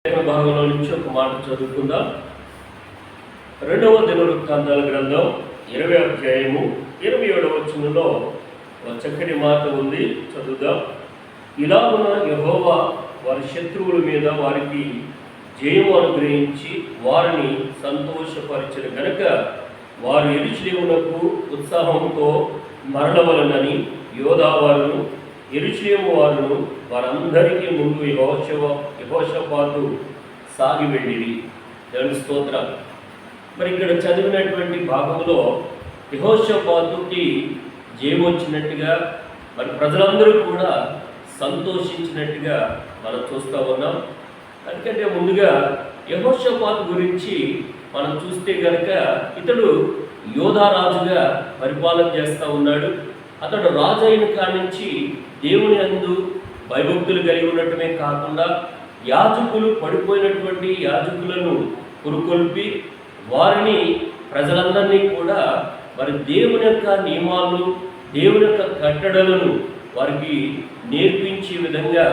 భాగంలో నుంచి ఒక మాట చదువుకుందాం. 2వ దినవృత్తాంతాల గ్రంథం 20వ అధ్యాయము 27వ వచనంలో ఒక చక్కటి మాట ఉంది, చదువుదాం. ఇలాగున యెహోవా వారి శత్రువుల మీద వారికి జయము అనుగ్రహించి వారిని సంతోషపరిచిన గనుక వారు యెరూషలేమునకు ఉత్సాహంతో మరలవలనని యోధా వారును యెరూషలేము వారును వారందరికీ ముందు యెహోషాపాతు సాగి వెళ్ళిరి. దేవుని స్తోత్రం. మరి ఇక్కడ చదివినటువంటి భాగంలో యెహోషాపాతుకి జయం వచ్చినట్టుగా, మరి ప్రజలందరూ కూడా సంతోషించినట్టుగా మనం చూస్తూ ఉన్నాం. అందుకంటే ముందుగా యెహోషాపాతు గురించి మనం చూస్తే కనుక ఇతడు యోధా రాజుగా పరిపాలన చేస్తూ ఉన్నాడు. అతడు రాజు అయిన కాడి నుంచి దేవుని యందు భయభక్తులు కలిగి ఉండటమే కాకుండా యాజకులు పడిపోయినటువంటి యాజకులను పురుకొల్పి వారిని ప్రజలందరినీ కూడా మరి దేవుని యొక్క నియమాలను, దేవుని యొక్క కట్టడలను వారికి నేర్పించే విధంగా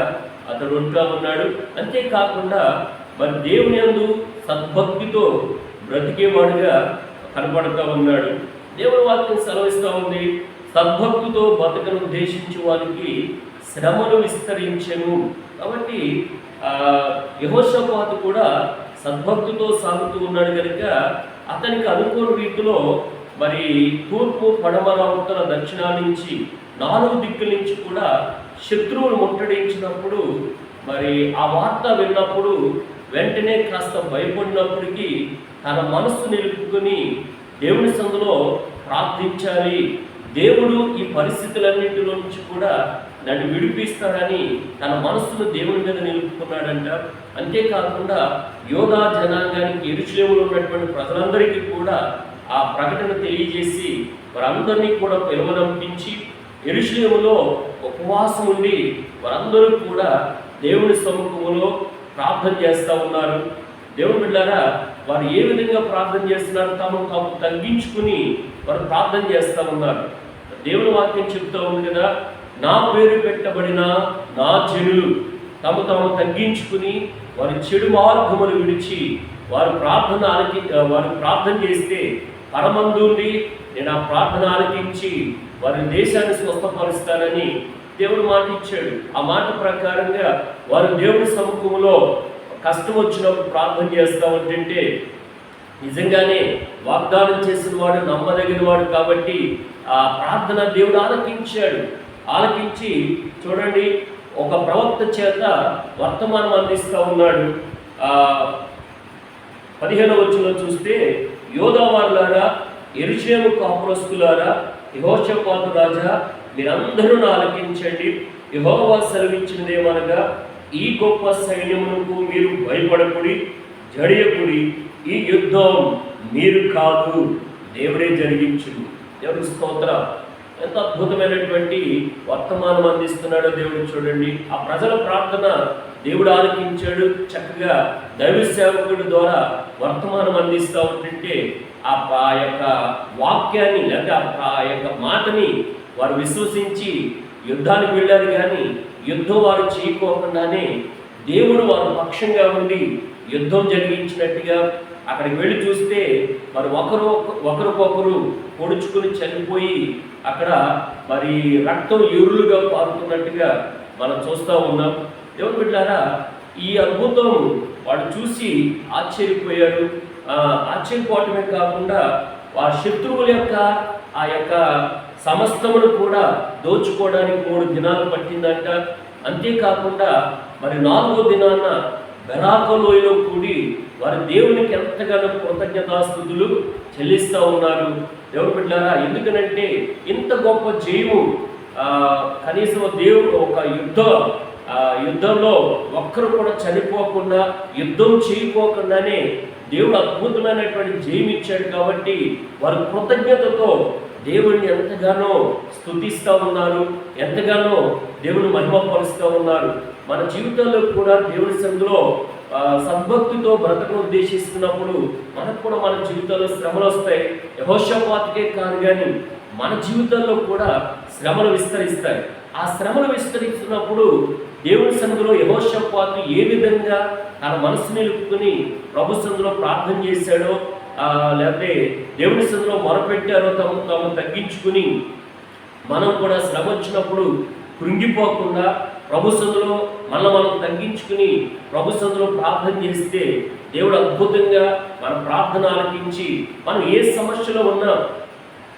అతడు ఉంటూ ఉన్నాడు. అంతేకాకుండా మరి దేవుని యందు సద్భక్తితో బ్రతికేవాడుగా కనపడుతూ ఉన్నాడు. దేవుని వాక్యం సెలవిస్తూ ఉంది, సద్భక్తితో బతకను ఉద్దేశించి వారికి శ్రమలు విస్తరించెను. కాబట్టి యెహోషాపాతు కూడా సద్భక్తితో సాగుతూ ఉన్నాడు కనుక అతనికి అనుకోని రీతిలో మరి తూర్పు, పడమర, ఉత్తర, దక్షిణాల నుంచి 4 దిక్కుల నుంచి కూడా శత్రువులు ముట్టడించినప్పుడు మరి ఆ వార్త విన్నప్పుడు వెంటనే కాస్త భయపడినప్పటికీ తన మనస్సు నిలుపుకొని దేవుని సందులో ప్రార్థించాలి, దేవుడు ఈ పరిస్థితులన్నింటిలో నుంచి కూడా నన్ను విడిపిస్తాడని తన మనస్సును దేవుని మీద నిలుపుకున్నాడంట. అంతేకాకుండా యోధా జనాంగానికి యెరూషలేములో ఉన్నటువంటి ప్రజలందరికీ కూడా ఆ ప్రకటన తెలియజేసి వారందరినీ కూడా పిలువనంపించి యెరూషలేములో ఉపవాసం ఉండి వారందరూ కూడా దేవుని సముఖంలో ప్రార్థన చేస్తూ ఉన్నారు. దేవుని బిడ్డలారా, వారు ఏ విధంగా ప్రార్థన చేస్తున్నారు? తాము తగ్గించుకుని వారు ప్రార్థన చేస్తూ ఉన్నారు. దేవుని వాక్యం చెప్తూ ఉంది కదా, నా పేరు పెట్టబడిన నా జనులు తాము తగ్గించుకుని వారి చెడు మార్గములు విడిచి వారు ప్రార్థన చేస్తే పరమందుండి నేను ఆ ప్రార్థన ఆలకించి వారి దేశాన్ని స్వస్థపరుస్తానని దేవుడు మాట ఇచ్చాడు. ఆ మాట ప్రకారంగా వారు దేవుని సముఖంలో కష్టం వచ్చినప్పుడు ప్రార్థన చేస్తూ ఉంటుంటే నిజంగానే వాగ్దానం చేసిన వాడు నమ్మదగిన వాడు కాబట్టి ఆ ప్రార్థన దేవుడు ఆలకించి చూడండి, ఒక ప్రవక్త చేత వర్తమానం అందిస్తూ ఉన్నాడు. 15వ వచనంలో చూస్తే, యోధా వారులారా, యెరూషలేము కాపురస్తులారా, యెహోషాపాతు రాజా, మీరందరూ ఆలకించండి. యెహోవా సెలవిచ్చినదేమనగా, ఈ గొప్ప సైన్యమునకు మీరు భయపడకుడి, జడియకుడి, ఈ యుద్ధం మీరు కాదు, దేవుడే జరిగించును. దేవుడి స్తోత్రం. ఎంత అద్భుతమైనటువంటి వర్తమానం అందిస్తున్నాడో దేవుడు చూడండి. ఆ ప్రజల ప్రార్థన దేవుడు ఆలకించాడు. చక్కగా దైవ సేవకుడి ద్వారా వర్తమానం అందిస్తూ ఉంటుంటే ఆ యొక్క వాక్యాన్ని లేదా ఆ యొక్క మాటని వారు విశ్వసించి యుద్ధానికి వెళ్ళారు. కానీ యుద్ధం వారు చేయకోకుండానే దేవుడు వారి పక్షంగా ఉండి యుద్ధం జరిగించినట్టుగా అక్కడికి వెళ్ళి చూస్తే మరి ఒకరికొకరు పొడుచుకుని చనిపోయి అక్కడ మరి రక్తం ఎరులుగా పారుతున్నట్టుగా మనం చూస్తూ ఉన్నాం. దేవుని బిడ్డలారా, ఈ అద్భుతం వాడు చూసి ఆశ్చర్యపోయాడు. ఆశ్చర్యపోవటమే కాకుండా వారి శత్రువుల యొక్క ఆ యొక్క సమస్తమును కూడా దోచుకోవడానికి 3 దినాలు పట్టిందంట. అంతేకాకుండా మరి 4వ దినాన బెరాక లోయలో కూడి వారి దేవునికి ఎంతగానో కృతజ్ఞతాస్తుతులు చెల్లిస్తూ ఉన్నారు. దేవుని బిడ్డలారా, ఎందుకనంటే ఇంత గొప్ప జయము కనీసం దేవుడు ఒక యుద్ధంలో ఒక్కరు కూడా చనిపోకుండా, యుద్ధం చేయకోకుండానే దేవుడు అద్భుతమైనటువంటి జయం ఇచ్చాడు. కాబట్టి వారు కృతజ్ఞతతో దేవుడిని ఎంతగానో స్తుతిస్తూ ఉన్నారు, ఎంతగానో దేవుని మహిమపరుస్తూ ఉన్నారు. మన జీవితంలో కూడా దేవుని సందులో సద్భక్తితో బ్రతకను ఉద్దేశిస్తున్నప్పుడు మనకు కూడా మన జీవితంలో శ్రమలు వస్తాయి. యెహోషాపాతుకే కాదు కానీ మన జీవితంలో కూడా శ్రమలు విస్తరిస్తాయి. ఆ శ్రమలు విస్తరిస్తున్నప్పుడు దేవుని సన్నిధిలో యెహోషాపాతు ఏ విధంగా తన మనసు నిలుపుకుని ప్రభు సన్నిధిలో ప్రార్థన చేశాడో, లేకపోతే దేవుని సన్నిధిలో మొరపెట్టారో, తాము తగ్గించుకుని మనం కూడా శ్రమ వచ్చినప్పుడు కృంగిపోకుండా ప్రభు సన్నిధిలో మనం తగ్గించుకుని ప్రభు సన్నిధిలో ప్రార్థన చేస్తే దేవుడు అద్భుతంగా మన ప్రార్థన ఆలకించి మనం ఏ సమస్యలో ఉన్నా,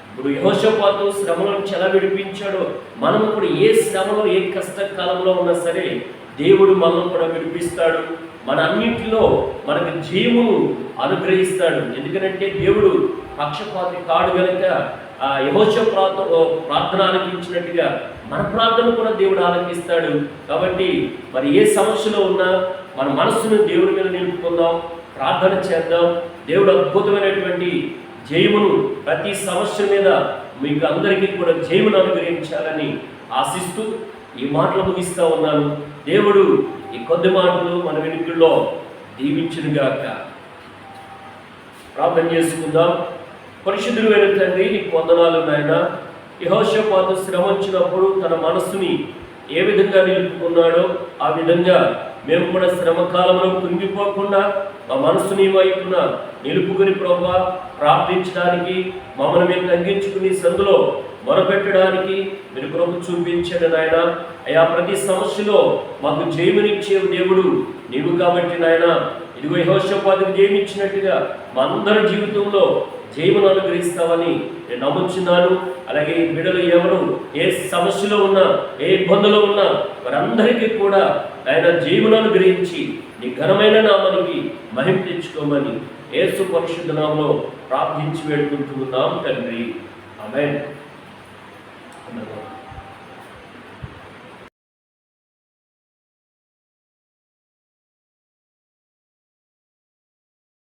ఇప్పుడు యెహోషాపాతు శ్రమల నుంచి ఎలా విడిపించాడో, మనం ఇప్పుడు ఏ శ్రమలో ఏ కష్టకాలంలో ఉన్నా సరే దేవుడు మనల్ని కూడా విడిపిస్తాడు. మన అన్నింటిలో మనకు జయమును అనుగ్రహిస్తాడు. ఎందుకంటే దేవుడు పక్షపాతి కాడు గనుక యెహోషాపాతు ప్రార్థన ఆలకించినట్టుగా మన ప్రార్థన కూడా దేవుడు ఆలకిస్తాడు. కాబట్టి మరి ఏ సమస్యలో ఉన్నా మన మనస్సును దేవుడి మీద నిలుపుకుందాం, ప్రార్థన చేద్దాం. దేవుడు అద్భుతమైనటువంటి జయమును ప్రతి సమస్య మీద మీకు అందరికీ కూడా జయమును అనుగ్రహించాలని ఆశిస్తూ ఈ మాటలు ముగిస్తూ ఉన్నాను. దేవుడు ఈ కొద్ది మాటలు మన వెనుకల్లో దీవించునుగాక. ప్రార్థన చేసుకుందాం. పరిశుద్ధుడైన తండ్రి, నీకు వందనాలు నాయన. యెహోషాపాతు శ్రమ వచ్చినప్పుడు తన మనస్సుని ఏ విధంగా నిలుపుకున్నాడో ఆ విధంగా మేము కూడా శ్రమ కాలంలో కుంగిపోకుండా మా మనస్సుని వైపున నిలుపుకుని ప్రభువా ప్రార్థించడానికి, మమ్మల్ని మేము తగ్గించుకుని సందులో మొరపెట్టడానికి మీరు కృప చూపించండి నాయన. అయా ప్రతి సమస్యలో మాకు జయమునిచ్చే దేవుడు నీవు కాబట్టి నాయన, ఇదిగో యెహోషాపాతుకు జయమిచ్చినట్టుగా మా అందరి జీవితంలో జయమును అనుగ్రహిస్తామని నేను నమ్ముచున్నాను. అలాగే ఈ బిడ్డలు ఎవరు ఏ సమస్యలో ఉన్నా, ఏ ఇబ్బందులో ఉన్నా వారందరికీ కూడా ఆయన జయమును అనుగ్రహించి నీ ఘనమైన నామానికి మహిమ తెచ్చుకోమని యేసు పరిశుద్ధ నామములో ప్రార్థించి వేడుకుంటున్నాం తండ్రి. ఆమేన్.